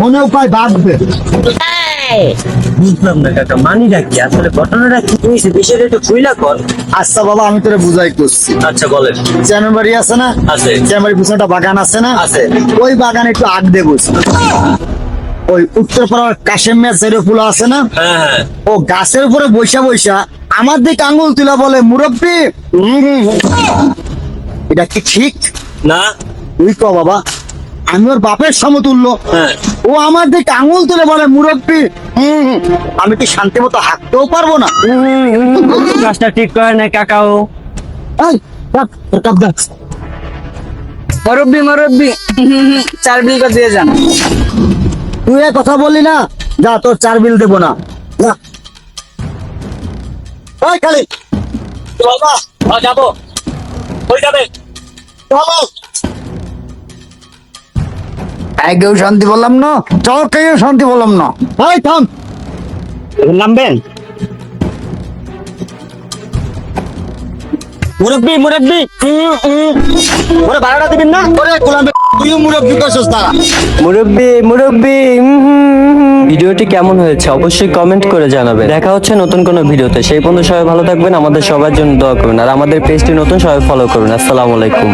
মনে উপায় বাঁধবে। বুঝলাম না কাকা, মানিটা কি আসলে, ঘটনাটা কি হয়েছে বিষয়টা একটু খুইলা কর। আচ্ছা বাবা, আমি তোরে বুঝাই করছি। আচ্ছা বলেন। চেয়ারম্যান বাড়ি আছে না? আছে। চেয়ারম্যান বাড়ির পিছনে একটা বাগান আছে না? আছে। ওই বাগানে একটু আগ দিয়ে বসি। ওই উত্তরপাড়ার কাশেম মিয়া চেরো ফুল আছে না? হ্যাঁ হ্যাঁ। ও গাছের উপরে বৈশা বৈশা আমার দিকে আঙ্গুল তুলা বলে, মুরব্বি এটা কি ঠিক? না। তুই ক বাবা, আমি ওর বাপের সমতুল্য। হ্যাঁ। ও আমার দিকে আঙ্গুল তুলে বলে মুরব্বি, আমি কি শান্তি মতো হাঁটতেও পারবো না? কাজটা ঠিক করে না কাকাও। এই, রাখ, তোর কাপ দে। মুরব্বি মুরব্বি 4 বিল করে দিয়ে যান। তুই এ কথা বললি না, যা তোর 4 বিল দেবো না। যা। ওই খালি বাবা যাবো, হয়ে যাবে। চলো। কেউ শান্তি বললাম না, কেউ শান্তি বললাম না। ভাই থাম। নামবেন মুরব্বি মুরব্বি, ওরে ভাড়াটা দিবেন না? ওরে গোলামে তুই মুরব্বি কইছস তারা। মুরব্বি মুরব্বি। ভিডিওটি কেমন হয়েছে অবশ্যই কমেন্ট করে জানাবেন। দেখা হচ্ছে নতুন কোনো ভিডিওতে, সেই পর্যন্ত সবাই ভালো থাকবেন, আমাদের সবার জন্য দোয়া করবেন, আর আমাদের পেজটি নতুন সবাই ফলো করবেন। আসসালামু আলাইকুম।